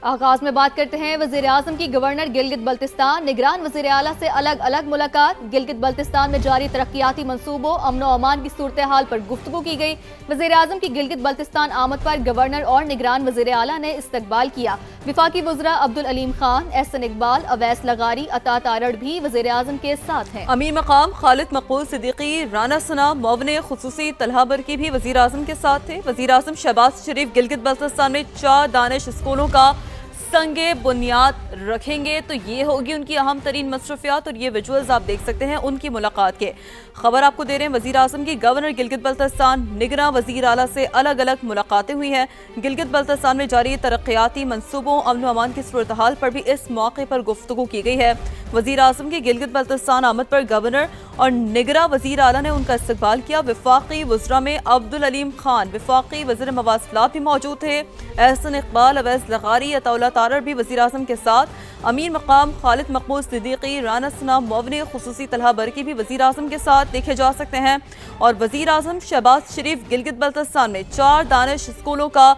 आगाज में बात करते हैं वज़ीर आज़म की गवर्नर गिलगित बल्तिस्तान निगरान वज़ीर आला से अलग अलग मुलाकात। गिलगित बल्तिस्तान में जारी तरक्याती मंसूबों अमन व अमान की सूरत हाल पर गुफ्तगू की गई। वज़ीर आज़म की गिलगित बल्तिस्तान आमद पर गवर्नर और निगरान वज़ीर आला ने इस्तकबाल किया। विफाकी वज़रा अब्दुल अलीम खान, एहसन इकबाल, अवैस लगारी, अता तारड़ भी वज़ीर आज़म के साथ हैं। अमीर मकाम खालिद मकबूल सिद्दीकी, राना सना, मुअव्विन खुसूसी तलहा बरकी भी वज़ीर आज़म के साथ थे। वज़ीर आज़म शहबाज शरीफ गिलगित बल्तिस्तान में 4 दानिश स्कूलों का संगे बुनियाद रखेंगे। तो ये होगी उनकी अहम तरीन मसरूफियात और ये विजुअल्स आप देख सकते हैं उनकी मुलाकात के। खबर आपको दे रहे हैं वज़ीर आज़म की गवर्नर गिलगित बल्तिस्तान निगरान वज़ीर आला से अलग अलग मुलाकातें हुई हैं। गिलगित बल्तिस्तान में जारी तरक्याती मंसूबों अमन व अमान की सूरत हाल पर भी इस मौके पर गुफ्तगू की गई है। वज़ीर आज़म की गिलगित बल्तिस्तान आमद पर गवर्नर और निगरान वज़ीर आला ने उनका इस्तकबाल किया। विफाकी वज़रा में अब्दुल अलीम खान, विफाकी वज़ीर मवासिलात भी मौजूद थे। एहसन इकबाल, अवैस लगारी, अता तारड़ भी वज़ीर आज़म के साथ। अमीर मकाम खालिद मकबूल सिद्दीकी, राना सना, मुअव्विन खुसूसी तलहा बरकी भी वज़ीर आज़म के साथ देखे जा सकते हैं। और वज़ीर आज़म शहबाज शरीफ गिलगित बल्तिस्तान में 4 दानिश स्कूलों का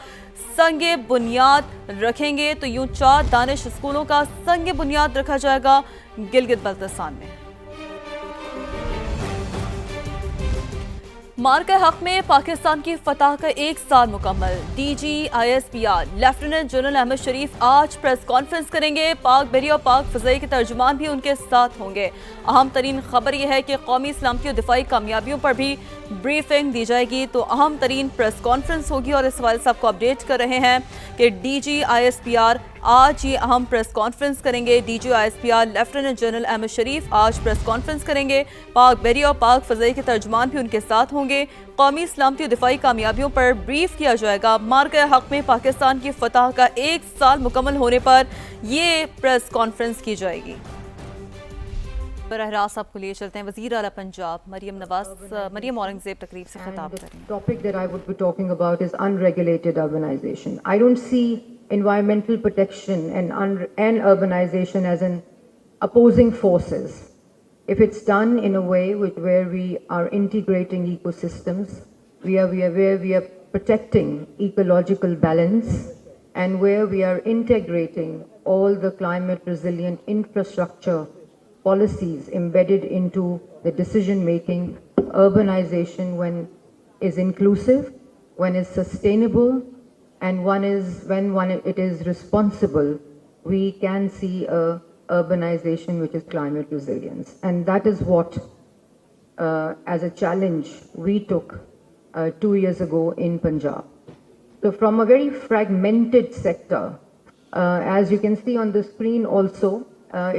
संगे बुनियाद रखेंगे। तो यूं 4 दानिश स्कूलों का संगे बुनियाद रखा जाएगा गिलगित बल्तिस्तान में। मार्का-ए-हक में पाकिस्तान की फतह का 1 साल मुकम्मल। DG ISPR lieutenant general Ahmad Sharif आज प्रेस कॉन्फ्रेंस करेंगे। पाक बहरी और पाक फ़ज़ाई के तर्जुमान भी उनके साथ होंगे। अहम तरीन खबर यह है कि कौमी सलामती और दिफाई कामयाबियों पर भी ब्रीफिंग दी जाएगी। तो अहम तरीन प्रेस कॉन्फ्रेंस होगी और इस हवाले से आपको अपडेट कर रहे हैं कि डीजी ISPR आज ये अहम प्रेस कॉन्फ्रेंस करेंगे। DG ISPR lieutenant general Ahmad Sharif आज प्रेस कॉन्फ्रेंस करेंगे। पाक बहरी और पाक फ़ज़ाई के तर्जुमान भी उनके साथ होंगे। कौमी सलामती और दिफाई कामयाबियों पर ब्रीफ किया जाएगा। मार्का-ए-हक में पाकिस्तान की फतह का 1 साल मुकम्मल होने पर ये प्रेस कॉन्फ्रेंस की जाएगी। बरह रास्त आपको लिए चलते हैं वज़ीर आला पंजाब मरियम नवाज। मरियम औरंगज़ेब तकरीब से खिताब करेंगे। Topic that I would be talking about is unregulated urbanisation. I don't see environmental protection and urbanization as an opposing forces. If it's done in a way where we are integrating ecosystems, where we are protecting ecological balance, and where we are integrating all the climate resilient infrastructure policies embedded into the decision making, urbanization when is inclusive, when is sustainable, and when it is responsible, we can see a urbanization which is climate resilience. And that is what as a challenge we took 2 years ago in Punjab. So from a very fragmented sector, as you can see on the screen also,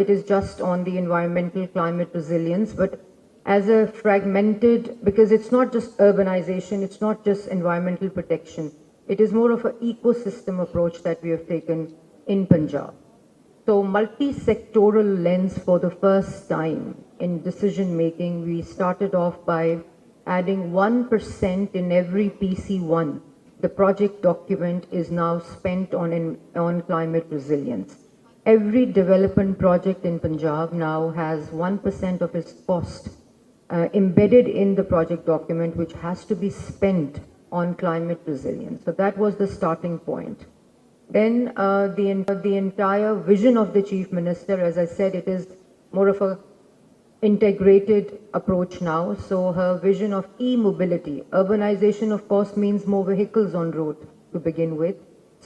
it is just on the environmental climate resilience, but as a fragmented, because it's not just urbanization, it's not just environmental protection, it is more of an ecosystem approach that we have taken in Punjab. So multi-sectoral lens for the first time in decision making, we started off by adding 1% in every PC1. The project document is now spent on climate resilience. Every development project in Punjab now has 1% of its cost embedded in the project document, which has to be spent on climate resilience. So that was the starting point. Then the entire vision of the Chief Minister, as I said, it is more of a integrated approach now. So her vision of e-mobility, urbanization of course means more vehicles on road to begin with.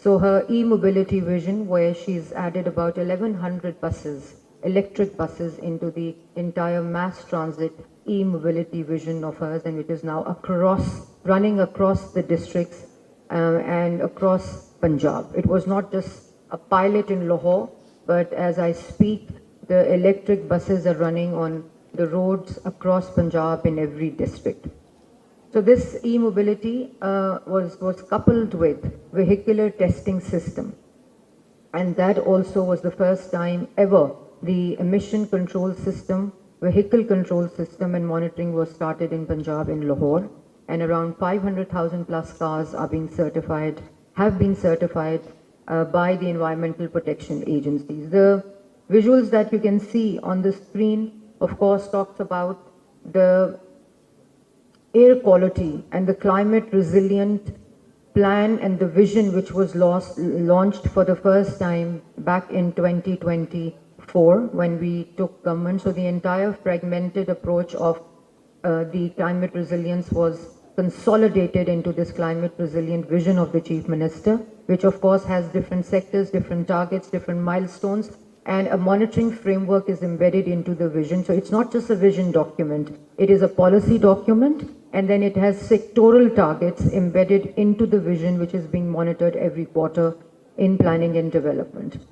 So her e-mobility vision, where she's added about 1100 buses, electric buses, into the entire mass transit e-mobility vision of hers, and it is now running across the districts and across Punjab. It was not just a pilot in Lahore, but as I speak, the electric buses are running on the roads across Punjab in every district. So this e-mobility was coupled with vehicular testing system, and that also was the first time ever the emission control system, vehicle control system and monitoring was started in Punjab in Lahore, and around 500,000 plus cars are being certified, have been certified by the environmental protection agencies. The visuals that you can see on the screen, of course, talks about the air quality and the climate resilient plan and the vision which was launched for the first time back in 2024 when we took government. So the entire fragmented approach of the climate resilience was consolidated into this climate resilient vision of the Chief Minister, which of course has different sectors, different targets, different milestones, and a monitoring framework is embedded into the vision. So it's not just a vision document, it is a policy document, and then it has sectoral targets embedded into the vision, which is being monitored every quarter in planning and development.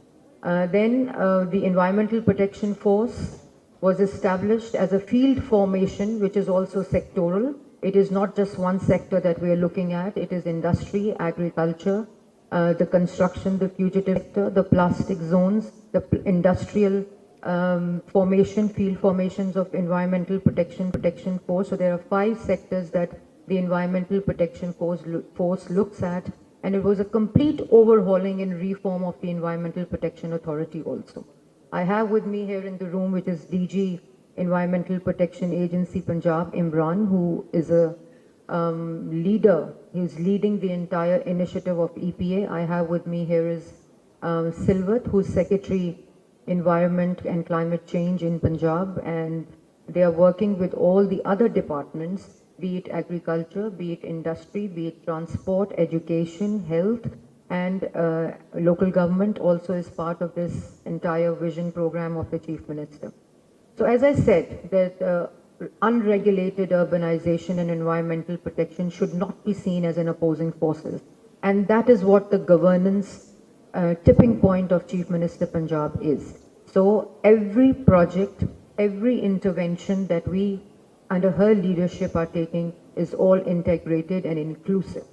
Then the Environmental Protection Force was established as a field formation, which is also sectoral. It is not just one sector that we are looking at, it is industry, agriculture, the construction, the fugitive sector, the plastic zones, the industrial formation, field formations of Environmental Protection Force. So there are 5 sectors that the Environmental Protection Force looks at, and it was a complete overhauling and reform of the Environmental Protection Authority also. I have with me here in the room, which is DG Environmental Protection Agency Punjab, Imran, who is a leader. He's leading the entire initiative of EPA. I have with me here is Silvat, who's Secretary Environment and Climate Change in Punjab, and they are working with all the other departments, be it agriculture, be it industry, be it transport, education, health, and local government also is part of this entire vision program of the Chief Minister. So as I said, that unregulated urbanization and environmental protection should not be seen as an opposing forces. And that is what the governance tipping point of Chief Minister Punjab is. So every project, every intervention that we under her leadership are taking is all integrated and inclusive.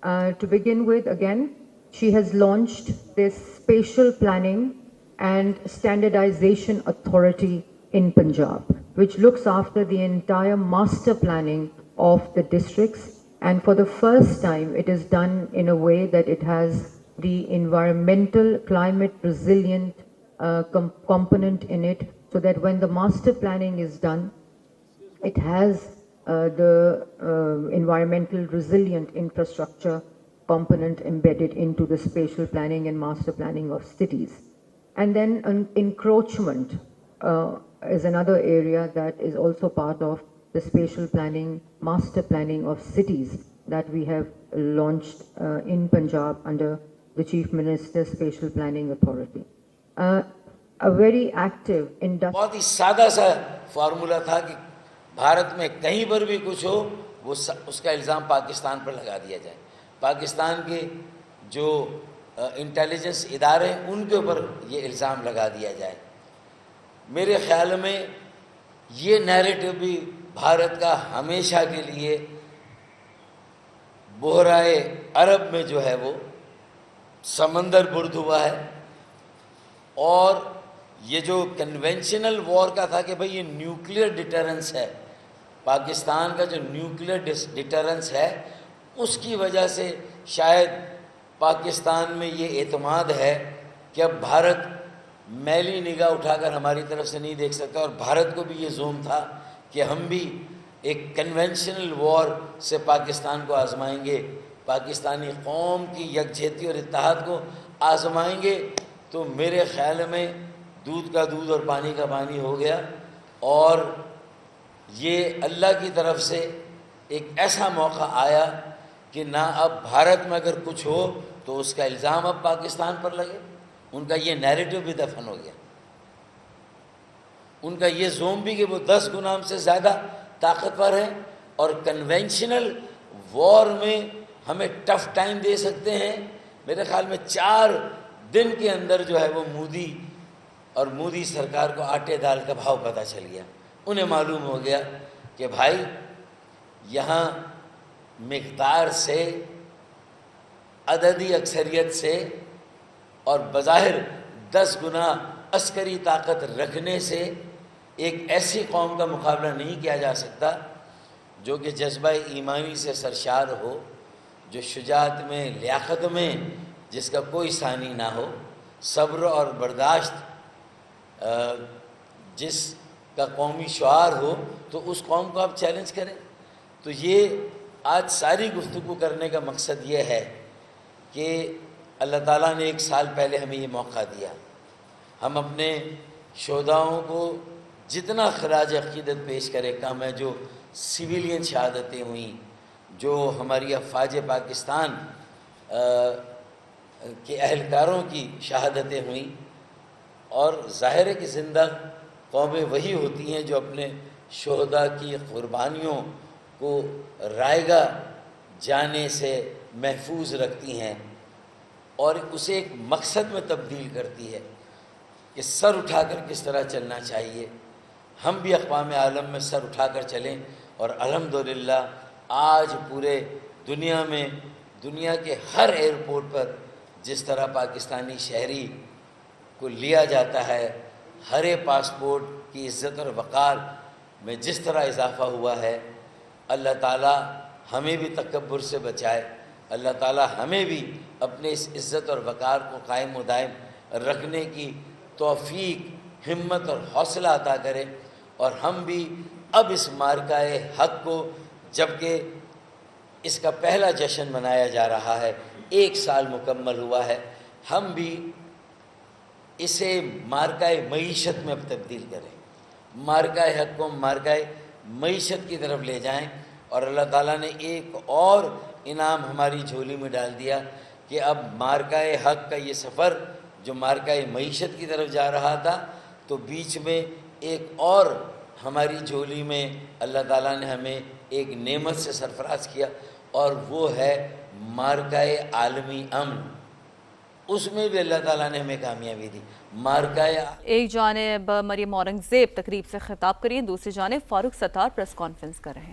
To begin with, again, she has launched this spatial planning and standardization authority in Punjab, which looks after the entire master planning of the districts. And for the first time, it is done in a way that it has the environmental, climate resilient component in it, so that when the master planning is done, it has the environmental resilient infrastructure component embedded into the spatial planning and master planning of cities. And then encroachment is another area that is also part of the spatial planning, master planning of cities that we have launched in Punjab under the Chief Minister's Spatial Planning Authority. A very active industry. बहुत ही सादा सा formula था कि भारत में कहीं पर भी कुछ हो वो उसका इल्ज़ाम पाकिस्तान पर लगा दिया जाए। पाकिस्तान के जो इंटेलिजेंस इदारे हैं उनके ऊपर ये इल्ज़ाम लगा दिया जाए। मेरे ख्याल में ये नैरेटिव भी भारत का हमेशा के लिए बोहराए अरब में जो है वो समंदर बुर्द हुआ है। और ये जो कन्वेंशनल वॉर का था कि भाई ये न्यूक्लियर डिटरेंस है, पाकिस्तान का जो न्यूक्लियर डिटरेंस है उसकी वजह से शायद पाकिस्तान में ये एतमाद है कि अब भारत मैली निगाह उठाकर हमारी तरफ से नहीं देख सकता। और भारत को भी ये ज़ूम था कि हम भी एक कन्वेंशनल वॉर से पाकिस्तान को आजमाएंगे, पाकिस्तानी कौम की यकजहती और इत्तेहाद को आजमाएंगे। तो मेरे ख्याल में दूध का दूध और पानी का पानी हो गया। और ये अल्लाह की तरफ से एक ऐसा मौका आया कि ना अब भारत में अगर कुछ हो तो उसका इल्ज़ाम अब पाकिस्तान पर लगे। उनका ये नैरेटिव भी दफन हो गया, उनका ये जोम भी कि वो 10 गुना से ज़्यादा ताकतवर है और कन्वेंशनल वॉर में हमें टफ टाइम दे सकते हैं। मेरे ख्याल में 4 दिन के अंदर जो है वो मोदी और मोदी सरकार को आटे दाल का भाव पता चल गया। उन्हें मालूम हो गया कि भाई यहाँ मिक़दार से, अददी अक्सरियत से और बज़ाहिर 10 गुना अस्करी ताकत रखने से एक ऐसी कौम का मुकाबला नहीं किया जा सकता जो कि जज्बा ईमानी से सरशार हो, जो शुजात में, लियाकत में जिसका कोई सानी ना हो, सब्र और बर्दाश्त जिसका कौमी शुआर हो, तो उस कौम को आप चैलेंज करें। तो ये آج ساری گفتگو کرنے کا مقصد یہ ہے کہ اللہ تعالیٰ نے 1 سال پہلے ہمیں یہ موقع دیا، ہم اپنے شہداؤں کو جتنا خراج عقیدت پیش کرے کم ہے۔ جو سویلین شہادتیں ہوئیں، جو ہماری افواج پاکستان کے اہلکاروں کی شہادتیں ہوئیں، اور ظاہر ہے کہ زندہ قومیں وہی ہوتی ہیں جو اپنے شہداء کی قربانیوں کو رائگاں جانے سے محفوظ رکھتی ہیں اور اسے ایک مقصد میں تبدیل کرتی ہے کہ سر اٹھا کر کس طرح چلنا چاہیے۔ ہم بھی اقوام عالم میں سر اٹھا کر چلیں، اور الحمدللہ آج پورے دنیا میں، دنیا کے ہر ایئرپورٹ پر جس طرح پاکستانی شہری کو لیا جاتا ہے، ہر پاسپورٹ کی عزت اور وقار میں جس طرح اضافہ ہوا ہے، اللہ تعالیٰ ہمیں بھی تکبر سے بچائے، اللہ تعالیٰ ہمیں بھی اپنے اس عزت اور وقار کو قائم و دائم رکھنے کی توفیق، ہمت اور حوصلہ عطا کرے، اور ہم بھی اب اس مارکہ حق کو، جبکہ اس کا پہلا جشن منایا جا رہا ہے، 1 سال مکمل ہوا ہے، ہم بھی اسے مارکہ معیشت میں اب تبدیل کریں، مارکہ حق کو مارکہ معیشت کی طرف لے جائیں، اور اللہ تعالیٰ نے ایک اور انعام ہماری جھولی میں ڈال دیا کہ اب مارکہ حق کا یہ سفر جو مارکہ معیشت کی طرف جا رہا تھا، تو بیچ میں ایک اور ہماری جھولی میں اللہ تعالیٰ نے ہمیں ایک نعمت سے سرفراز کیا، اور وہ ہے مارکہ عالمی امن۔ اس میں بھی اللہ تعالیٰ نے ہمیں کامیابی دی۔ مارکہ ایک جانب مریم اورنگزیب تقریب سے خطاب کریے، دوسری جانب فاروق ستار پریس کانفرنس کر رہے ہیں۔